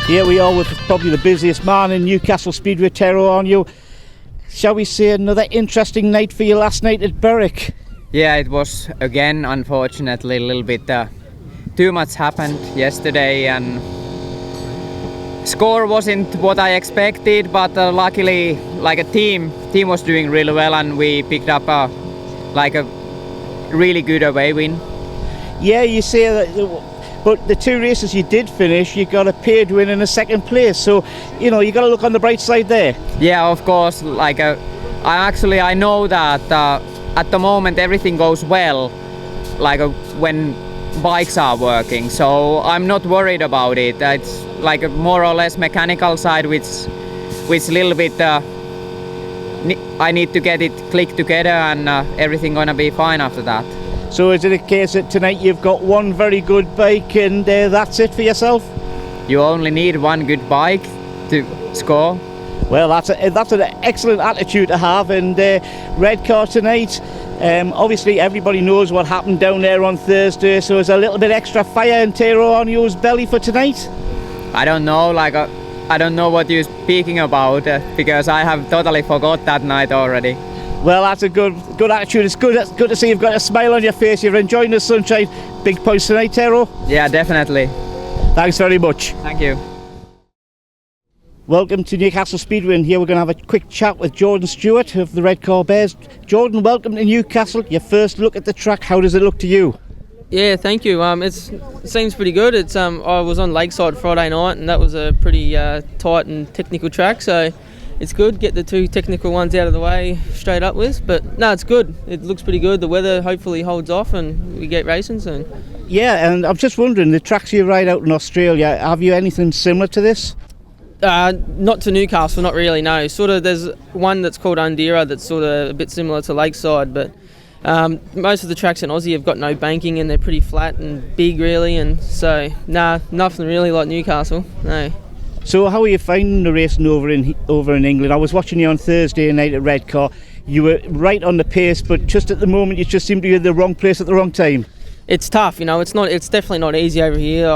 Here we are with probably the busiest man in Newcastle Speedway, Tero, on you. Shall we say another interesting night for you last night at Berwick? Yeah, it was again, unfortunately, a little bit too much happened yesterday, and score wasn't what I expected, but luckily, like a team was doing really well, and we picked up a really good away win. Yeah, you say that. But the two races you did finish, you got a paid win in a second place, so you know you got to look on the bright side there. Yeah, of course. I know that at the moment everything goes well, when bikes are working. So I'm not worried about it. It's like a more or less mechanical side, which a little bit. I need to get it clicked together, and everything gonna be fine after that. So is it a case that tonight you've got one very good bike and that's it for yourself? You only need one good bike to score. Well, that's an excellent attitude to have. And Redcar tonight, obviously everybody knows what happened down there on Thursday, so is a little bit extra fire and Tero on your belly for tonight? I don't know, I don't know what you're speaking about because I have totally forgot that night already. Well, that's a good attitude. It's good to see you've got a smile on your face. You're enjoying the sunshine. Big points tonight, Tero. Yeah, definitely. Thanks very much. Thank you. Welcome to Newcastle Speedway, and here we're going to have a quick chat with Jordan Stewart of the Redcar Bears. Jordan, welcome to Newcastle. Your first look at the track. How does it look to you? Yeah, thank you. It seems pretty good. I was on Lakeside Friday night, and that was a pretty tight and technical track, so it's good. Get the two technical ones out of the way straight up with. But no, it's good. It looks pretty good. The weather hopefully holds off and we get racing soon. Yeah, and I'm just wondering, the tracks you ride out in Australia, have you anything similar to this? Not to Newcastle, not really, no. Sort of, there's one that's called Undira that's sort of a bit similar to Lakeside, but most of the tracks in Aussie have got no banking and they're pretty flat and big really, and so, nothing really like Newcastle, no. So how are you finding the racing over in England? I was watching you on Thursday night at Redcar. You were right on the pace, but just at the moment you just seem to be in the wrong place at the wrong time. It's tough, you know. It's definitely not easy over here.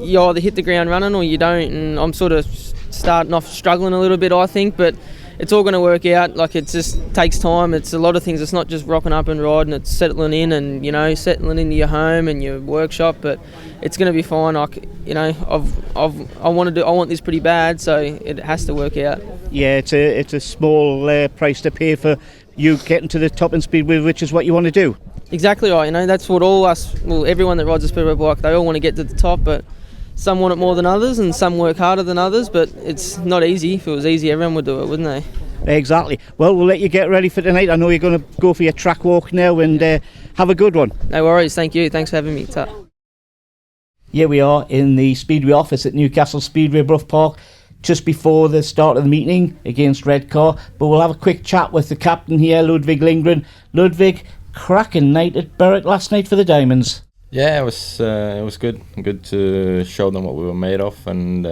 You either hit the ground running or you don't, and I'm sort of starting off struggling a little bit, I think, but it's all going to work out. Like, it just takes time. It's a lot of things. It's not just rocking up and riding. It's settling in and, you know, settling into your home and your workshop. But it's going to be fine. Like, you know, I want this pretty bad, so it has to work out. Yeah, it's a small price to pay for you getting to the top in Speedway, which is what you want to do. Exactly right. You know, that's what everyone that rides a Speedway bike, they all want to get to the top, but some want it more than others, and some work harder than others, but it's not easy. If it was easy, everyone would do it, wouldn't they? Exactly. Well, we'll let you get ready for tonight. I know you're going to go for your track walk now, and have a good one. No worries. Thank you. Thanks for having me. Ta. Here we are in the Speedway office at Newcastle Speedway, Brough Park, just before the start of the meeting against Redcar. But we'll have a quick chat with the captain here, Ludwig Lindgren. Ludwig, cracking night at Berwick last night for the Diamonds. Yeah, it was good to show them what we were made of, and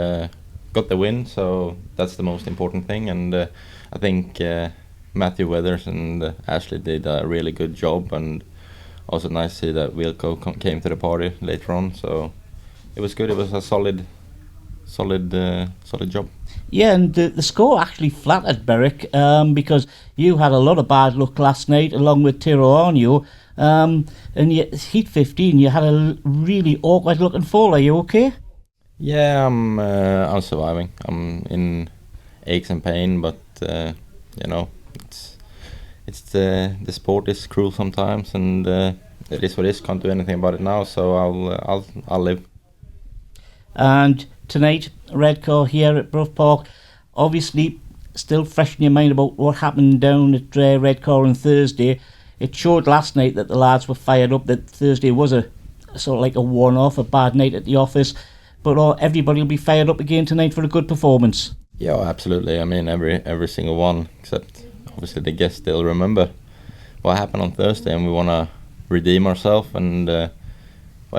got the win, so that's the most important thing. And I think Matthew Weathers and Ashley did a really good job, and also nice to see that Wilco came to the party later on, so it was good. It was a solid job. Yeah, and the score actually flattered Berwick because you had a lot of bad luck last night along with Tero Arnio. And yet, heat 15, you had a really awkward looking fall. Are you okay? Yeah, I'm surviving. I'm in aches and pain, but you know, it's the sport is cruel sometimes, and it is what it is. Can't do anything about it now, so I'll live. And tonight, Redcar here at Brough Park, obviously still fresh in your mind about what happened down at Redcar on Thursday. It showed last night that the lads were fired up, that Thursday was a sort of like a one-off, a bad night at the office, but everybody will be fired up again tonight for a good performance. Yeah, absolutely. I mean, every single one, except obviously the guests still remember what happened on Thursday, and we want to redeem ourselves, and well,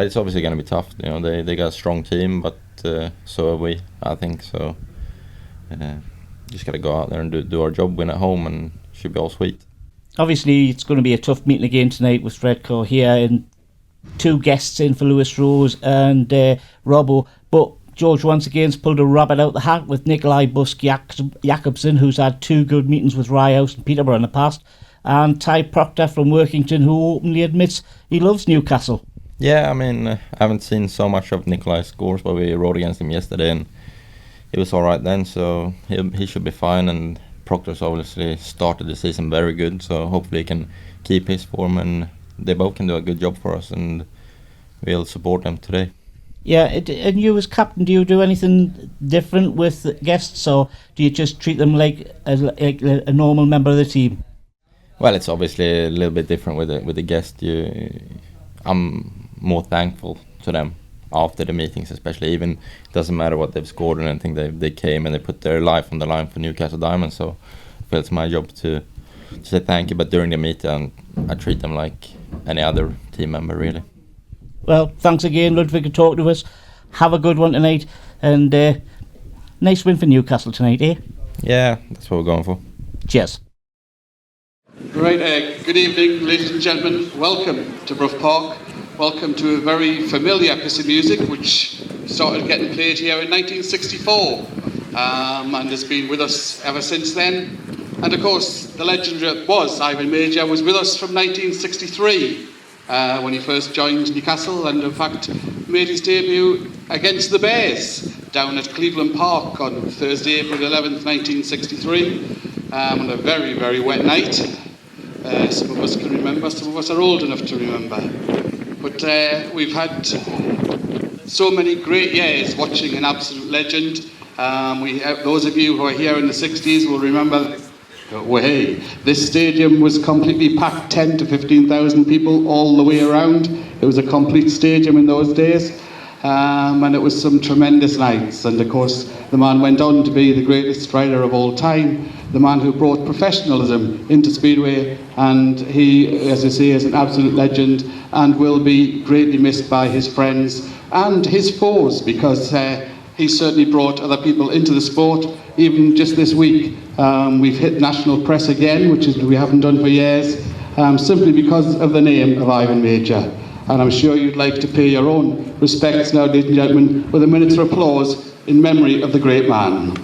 it's obviously going to be tough. You know, they got a strong team, but so are we, I think. So just got to go out there and do our job, win at home, and should be all sweet. Obviously, it's going to be a tough meeting again tonight with Redcar here, and two guests in for Lewis Rose and Robbo. But George once again's pulled a rabbit out the hat with Nikolai Busk-Jakobsen, who's had 2 good meetings with Ryehouse and Peterborough in the past, and Ty Proctor from Workington, who openly admits he loves Newcastle. Yeah, I mean, I haven't seen so much of Nikolai's scores, but we rode against him yesterday and he was alright then, so he should be fine. And Proctor's obviously started the season very good, so hopefully he can keep his form and they both can do a good job for us and we'll support them today. Yeah, and you as captain, do you do anything different with guests, or do you just treat them like a normal member of the team? Well, it's obviously a little bit different with the guest. I'm more thankful to them after the meetings, especially. Even it doesn't matter what they've scored or anything. They came and they put their life on the line for Newcastle Diamonds. So I feel it's my job to say thank you. But during the meeting, I treat them like any other team member, really. Well, thanks again, Ludwig, for talking to us. Have a good one tonight, and nice win for Newcastle tonight, eh? Yeah, that's what we're going for. Cheers. Right, good evening, ladies and gentlemen. Welcome to Brough Park. Welcome to a very familiar piece of music which started getting played here in 1964 and has been with us ever since then. And of course, the legend was Ivan Major was with us from 1963 when he first joined Newcastle, and in fact made his debut against the Bears down at Cleveland Park on Thursday, April 11th, 1963, on a very, very wet night. Some of us can remember, some of us are old enough to remember. But we've had so many great years watching an absolute legend. Those of you who are here in the 60s will remember, this stadium was completely packed, 10 to 15,000 people all the way around. It was a complete stadium in those days. And it was some tremendous nights. And of course, the man went on to be the greatest rider of all time, the man who brought professionalism into Speedway, and he, as I say, is an absolute legend and will be greatly missed by his friends and his foes, because he certainly brought other people into the sport. Even just this week, we've hit national press again, which is we haven't done for years, simply because of the name of Ivan Major. And I'm sure you'd like to pay your own respects now, ladies and gentlemen, with a minute's applause in memory of the great man.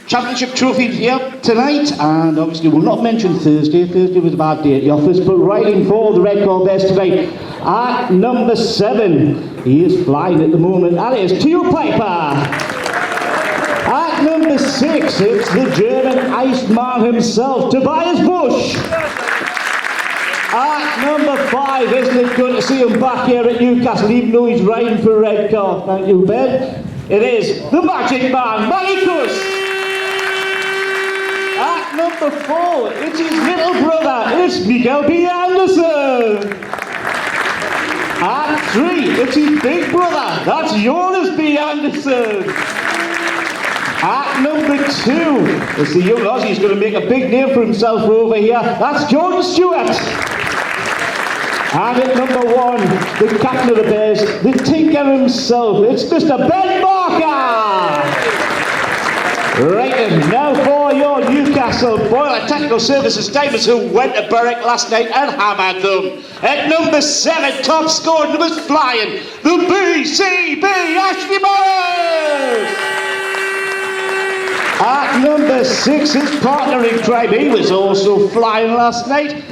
Championship trophy here tonight, and obviously we'll not mention Thursday. Thursday was a bad day at the office, but riding for the Redcar Bears tonight at number 7, he is flying at the moment, that is Theo Piper. At number 6, it's the German Iceman himself, Tobias Busch. At number 5, isn't it good to see him back here at Newcastle, even though he's riding for Redcar? Thank you, Ben. It is the Magic Man, Malikus. At number 4, it's his little brother, it's Mikael B. Anderson. At 3, it's his big brother, that's Jonas B. Anderson. At number 2, it's the young Aussie who's going to make a big name for himself over here, that's Jordan Stewart. And at number 1, the captain of the Bears, the tinker himself, it's Mr. Ben Barker. Right, and now for your Newcastle Boiler Technical Services Diamonds, who went to Berwick last night and hammered them. At number 7, top scorer, numbers flying, the BCB Ashley Morris. At number 6, his partner in crime, he was also flying last night.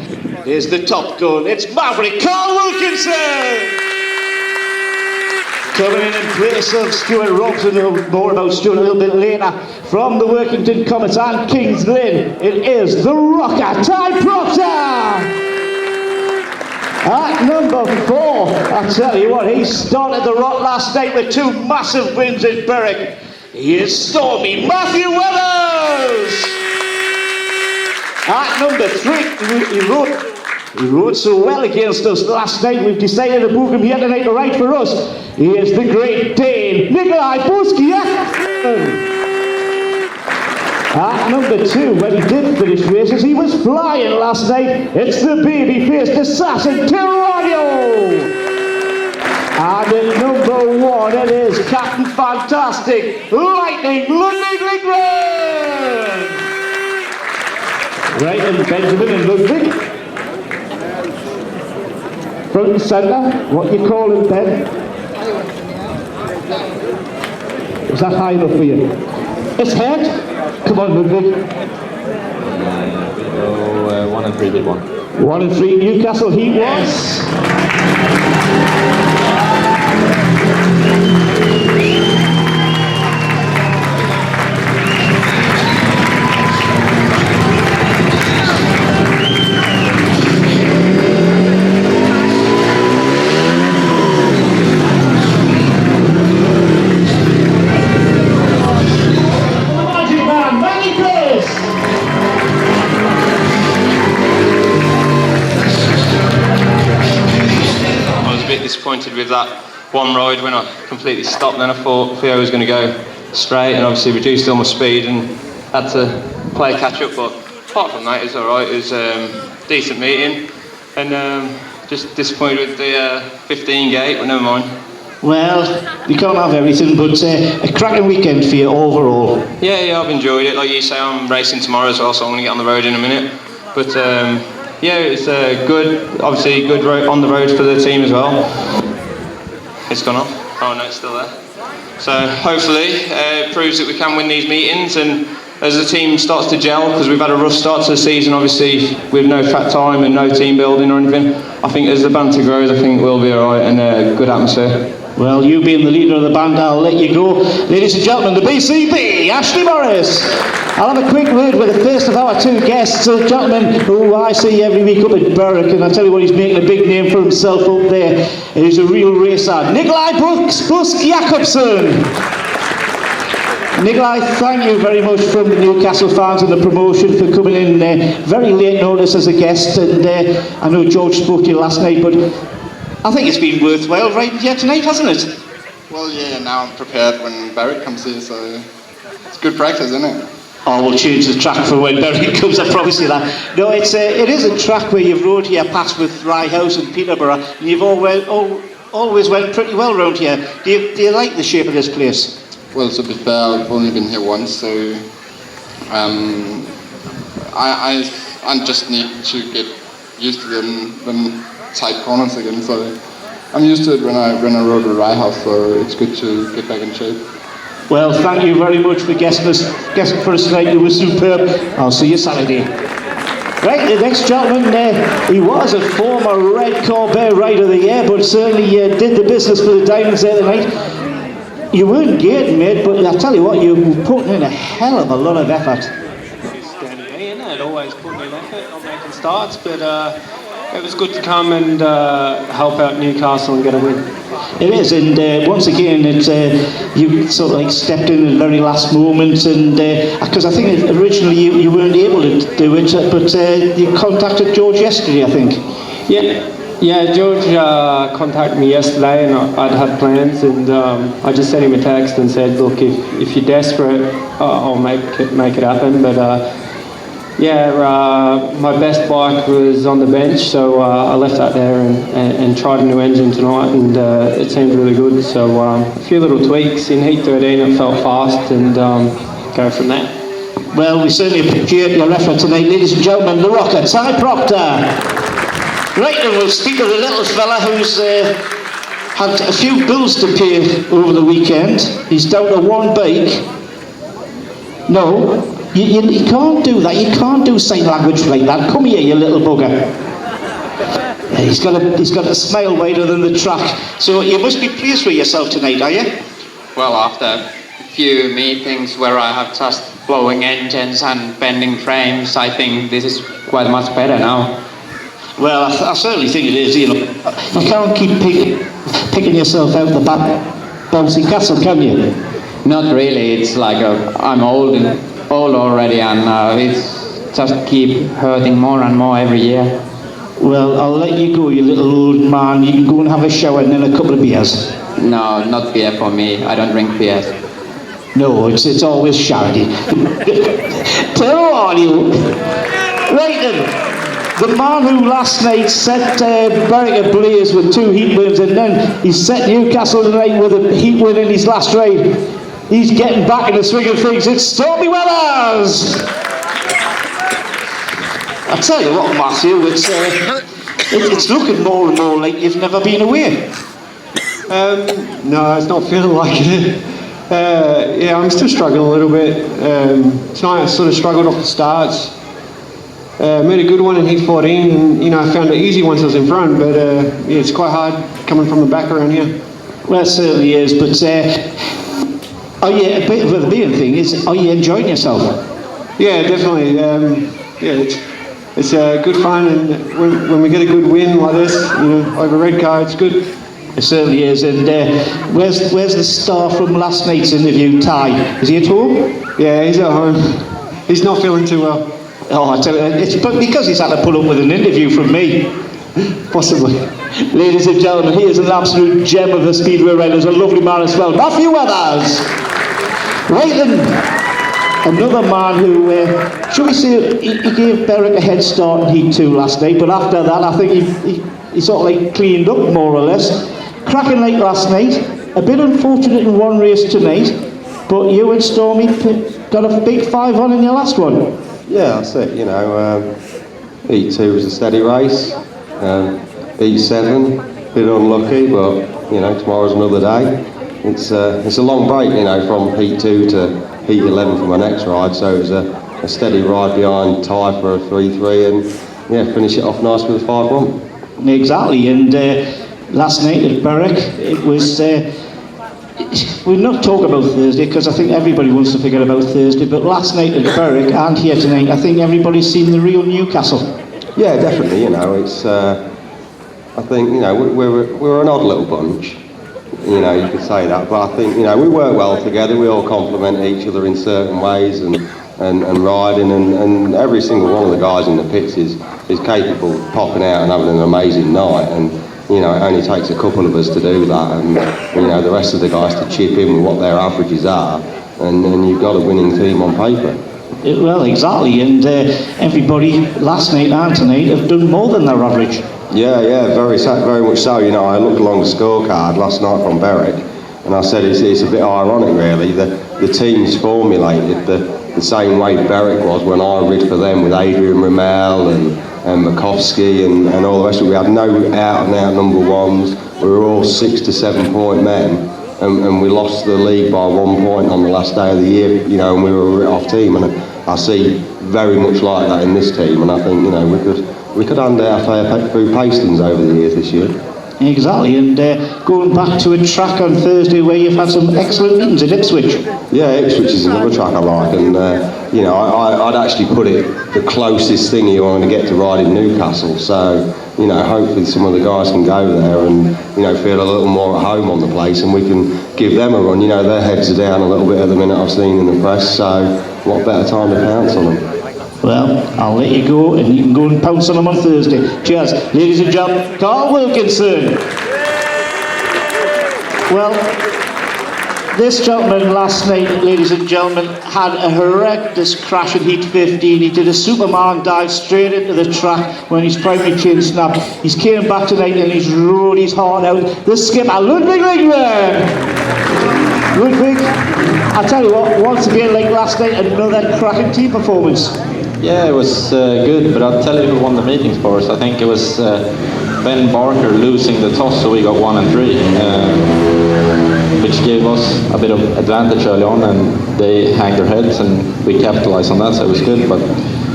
Here's the top gun, it's Maverick Carl Wilkinson. Coming in place of Stuart Robson, more about Stuart a little bit later. From the Workington Comets and Kings Lynn, it is the rocker, Ty Proctor! At number 4, I tell you what, he started the rot last night with 2 massive wins in Berwick. He is Stormy Matthew Weathers! At number 3, he rode He rode so well against us last night, we've decided to book him here tonight to ride for us. He is the Great Dane, Nikolai Buskiak. At number 2, when he did finish races, he was flying last night. It's the baby-faced assassin, Tyranio. And at number 1, it is Captain Fantastic, Lightning Ludwig Lindgren. Right, and Benjamin and Ludwig. Front and centre, what you call him, Ben? Is that high enough for you? His head? Come on, Ludwig. 1 and 3 did 1. 1 and 3 Newcastle Heat was. Disappointed with that one ride when I completely stopped. Then I thought Theo was going to go straight and obviously reduced all my speed and had to play catch up, but apart from that it was alright. It was decent meeting and just disappointed with the 15 gate, but never mind. Well, you can't have everything, but a cracking weekend for you overall. Yeah, I've enjoyed it. Like you say, I'm racing tomorrow as well, so I'm going to get on the road in a minute. But yeah, it's good, obviously good on the road for the team as well. It's gone off. Oh no, it's still there. So hopefully it proves that we can win these meetings, and as the team starts to gel, because we've had a rough start to the season obviously with no track time and no team building or anything, I think as the banter grows I think we'll be alright and a good atmosphere. Well, you being the leader of the band, I'll let you go. Ladies and gentlemen, the BCB, Ashley Morris. I'll have a quick word with the first of our 2 guests, a gentleman who I see every week up at Berwick, and I tell you what, he's making a big name for himself up there. He's a real racer, Nikolai Busk Jakobsen. Nikolai, thank you very much from the Newcastle fans and the promotion for coming in very late notice as a guest, and I know George spoke to you last night, but I think it's been worthwhile riding here tonight, hasn't it? Well, yeah, now I'm prepared when Barrett comes here, so it's good practice, isn't it? Oh, we'll change the track for when Barry comes, I promise you that. No, it is a track where you've rode here past with Rye House and Peterborough, and you've always went pretty well round here. Do you like the shape of this place? Well, to be fair, I've only been here once, so I just need to get used to them tight corners again. So I'm used to it when I rode with Rye House, so it's good to get back in shape. Well, thank you very much for guessing for us tonight. You were superb. I'll see you Saturday. Right, the next gentleman, he was a former Redcar Bear Rider of the Year, but certainly did the business for the Diamonds there tonight. You weren't gating, mate, but I tell you what, you were putting in a hell of a lot of effort. It's down to me, isn't it? Always putting in effort, not making starts, but it was good to come and help out Newcastle and get a win. It is, and once again, it's you sort of like stepped in at the very last moment, and because I think originally you weren't able to do it, but you contacted George yesterday, I think. Yeah, George contacted me yesterday, and I'd had plans, and I just sent him a text and said, look, if you're desperate, I'll make it happen, but my best bike was on the bench, so I left that there and tried a new engine tonight, and it seemed really good. So a few little tweaks in Heat 13, it felt fast, and go from there. Well, we certainly appreciate your effort tonight, ladies and gentlemen. The Rocker, Ty Proctor. Right, and we'll speak of the little fella who's had a few bills to pay over the weekend. He's down to one bike. No. You can't do that. You can't do sign language like that. Come here, you little bugger. He's got a smile wider than the track. So you must be pleased with yourself tonight, are you? Well, after a few meetings where I have just blowing engines and bending frames, I think this is quite much better now. Well, I certainly think it is. You can't keep picking yourself out the back bouncy castle, can you? Not really. It's like I'm old already, and it's just keep hurting more and more every year. Well, I'll let you go, you little old man. You can go and have a shower and then a couple of beers. No, not beer for me. I don't drink beer. No, it's always charity. Tell on you. Right then, the man who last night set Berwick ablaze with 2 heat wins, and then he set Newcastle tonight with a heat win in his last ride. He's getting back in the swing of things. It's Stormy Weathers! I tell you what, Matthew, it's looking more and more like you've never been away. No, it's not feeling like it. Yeah, I'm still struggling a little bit. Tonight I sort of struggled off the starts. Made a good one in heat 14, and you know I found it easy once I was in front, but yeah, it's quite hard coming from the back around here. Well, it certainly is, but a bit of the main thing is, are you enjoying yourself? Yeah, definitely. Yeah, it's good fun, and when we get a good win like this, you know, over Redcar, it's good. It certainly is. And where's the star from last night's interview, Ty? Is he at home? Yeah, he's at home. He's not feeling too well. Oh, I tell you, it's because he's had to put up with an interview from me. Possibly. Ladies and gentlemen, he is an absolute gem of the Speedway riders, a lovely man as well, Matthew Weathers. Right then. Another man who, shall we say, he gave Berwick a head start in Heat 2 last night, but after that I think he sort of like cleaned up more or less. Cracking like last night, a bit unfortunate in one race tonight, but you and Stormy got a big 5 on in your last one. Yeah, that's it, you know, Heat 2 was a steady race, Heat 7, a bit unlucky, but, you know, tomorrow's another day. It's a long break, you know, from Heat 2 to Heat 11 for my next ride, so it was a steady ride behind Ty for a 3-3, and yeah, finish it off nice with a 5-1. Exactly, and last night at Berwick, it was, we'll not talk about Thursday because I think everybody wants to forget about Thursday, but last night at Berwick and here tonight, I think everybody's seen the real Newcastle. Yeah, definitely, you know, it's, I think, you know, we're an odd little bunch. You know, you could say that, but I think, you know, we work well together, we all complement each other in certain ways and riding, and every single one of the guys in the pits is capable of popping out and having an amazing night, and, you know, it only takes a couple of us to do that, and, you know, the rest of the guys to chip in with what their averages are, and you've got a winning team on paper. Well, exactly, and everybody last night and tonight have done more than their average. Yeah, very much so. You know, I looked along the scorecard last night from Berwick, and I said it's a bit ironic, really. The team's formulated the same way Berwick was when I rid for them with Adrian Rimmel and Makovsky and all the rest of it. We had no out-and-out number ones. We were all 6 to 7 point men, and we lost the league by 1 point on the last day of the year. You know, and we were a writ-off team, and I see very much like that in this team, and I think, you know, we could hand our fair through Pastings over the years this year. Exactly, and going back to a track on Thursday where you've had some excellent meetings at Ipswich. Yeah, Ipswich is another track I like, and you know, I'd actually put it the closest thing you're going to get to riding Newcastle, so, you know, hopefully some of the guys can go there and, you know, feel a little more at home on the place, and we can give them a run. You know, their heads are down a little bit at the minute, I've seen in the press, so what better time to pounce on them. Well, I'll let you go, and you can go and pounce on them on Thursday. Cheers. Ladies and gentlemen, Carl Wilkinson. Well, this gentleman last night, ladies and gentlemen, had a horrendous crash in Heat 15. He did a Superman dive straight into the track when his primary chain snapped. He's came back tonight and he's rode his heart out. The skipper, Ludwig Lindgren. Ludwig, I tell you what, once again, like last night, another cracking team performance. Yeah, it was good, but I'll tell you who won the meetings for us. I think it was Ben Barker losing the toss, so we got 1 and 3, which gave us a bit of advantage early on, and they hang their heads, and we capitalized on that, so it was good. But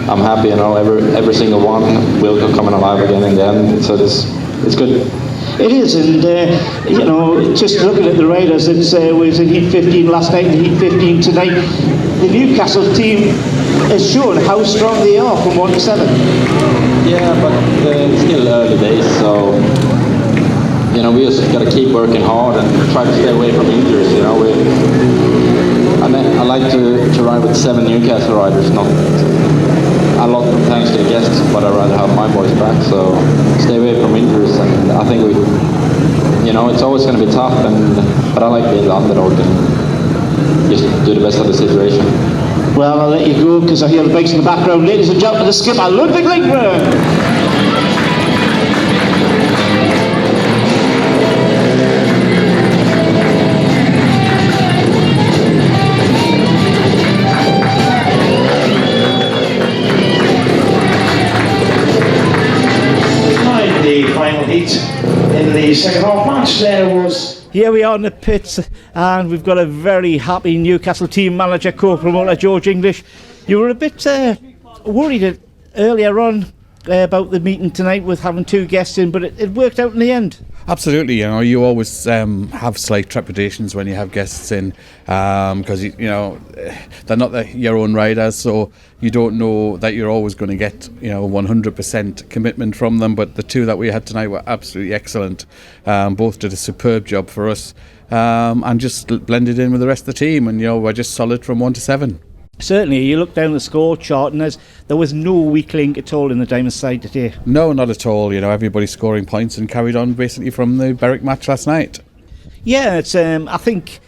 I'm happy, you know, every single one will come coming alive again in the end, so it's good. It is, and you know, just looking at the riders, it was in Heat 15 last night and Heat 15 tonight. The Newcastle team has shown how strong they are from 1 to 7. Yeah, but it's still early days, so, you know, we just got to keep working hard and try to stay away from injuries. You know, I like to ride with 7 Newcastle riders, not a lot thanks to the guests, but I'd rather have my boys back. So stay away from injuries, and I think it's always going to be tough, but I like being the underdog and just do the best of the situation. Well, I'll let you go because I hear the bikes in the background. Ladies and gentlemen, the skipper, Ludwig Lindgren. In the second half match there was... Here we are in the pits, and we've got a very happy Newcastle team manager, co-promoter George English. You were a bit worried earlier on about the meeting tonight with having two guests in, but it worked out in the end. Absolutely, you always have slight trepidations when you have guests in, because they're not your own riders, so you don't know that you're always going to get 100% commitment from them. But the two that we had tonight were absolutely excellent. Both did a superb job for us, and just blended in with the rest of the team, and we're just solid from 1 to 7. Certainly, you look down the score chart and there was no weak link at all in the Diamonds side today. No, not at all. Everybody scoring points and carried on basically from the Berwick match last night. Yeah, it's. I think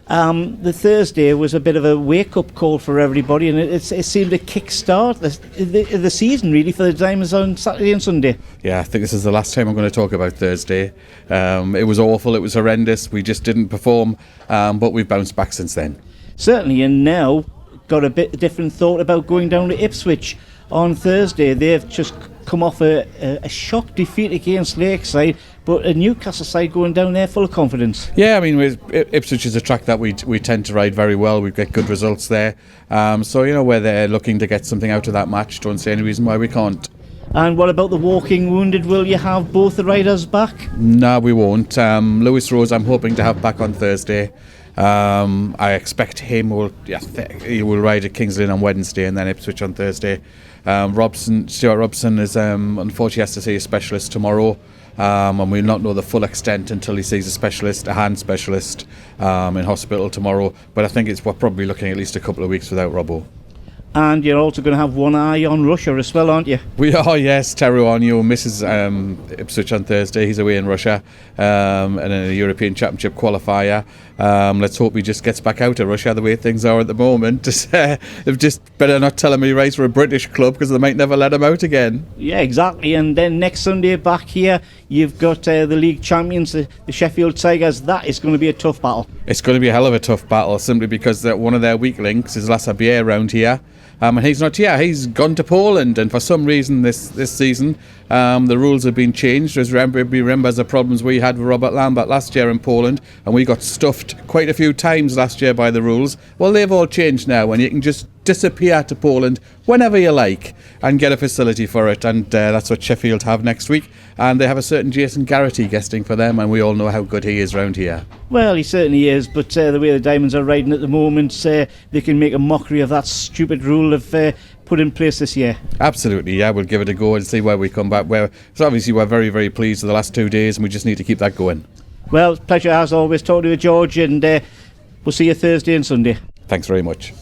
the Thursday was a bit of a wake-up call for everybody, and it seemed to kick-start the season really for the Diamonds on Saturday and Sunday. Yeah, I think this is the last time I'm going to talk about Thursday. It was awful. It was horrendous. We just didn't perform, but we've bounced back since then. Certainly, and now got a bit different thought about going down to Ipswich on Thursday. They've just come off a shock defeat against Lakeside, but a Newcastle side going down there full of confidence. Yeah, Ipswich is a track that we tend to ride very well. We get good results there, so where they're looking to get something out of that match, don't see any reason why we can't. And what about the walking wounded? Will you have both the riders back? No, we won't. Lewis Rose I'm hoping to have back on Thursday. I expect he will ride at Kings Lynn on Wednesday and then Ipswich on Thursday. Stuart Robson is unfortunately has to see a specialist tomorrow, and we'll not know the full extent until he sees a hand specialist in hospital tomorrow. But I think we're probably looking at least a couple of weeks without Robbo. And you're also going to have one eye on Russia as well, aren't you? We are, yes. Teru Onyo misses Ipswich on Thursday. He's away in Russia and in a European Championship qualifier. Let's hope he just gets back out of Russia the way things are at the moment. They've just better not tell him he rides for a British club because they might never let him out again. Yeah, exactly. And then next Sunday back here, you've got the league champions, the Sheffield Tigers. That is going to be a tough battle. It's going to be a hell of a tough battle, simply because one of their weak links is Lasse Bier around here. And he's not here. He's gone to Poland, and for some reason this season the rules have been changed. Remember the problems we had with Robert Lambert last year in Poland, and we got stuffed quite a few times last year by the rules. Well, they've all changed now, and you can just disappear to Poland whenever you like and get a facility for it, and that's what Sheffield have next week. And they have a certain Jason Garrity guesting for them, and we all know how good he is round here. Well, he certainly is, but the way the Diamonds are riding at the moment, they can make a mockery of that stupid rule they've put in place this year. Absolutely, yeah, we'll give it a go and see where we come back. So obviously we're very, very pleased with the last 2 days, and we just need to keep that going. Well, pleasure as always talking to you, George, and we'll see you Thursday and Sunday. Thanks very much.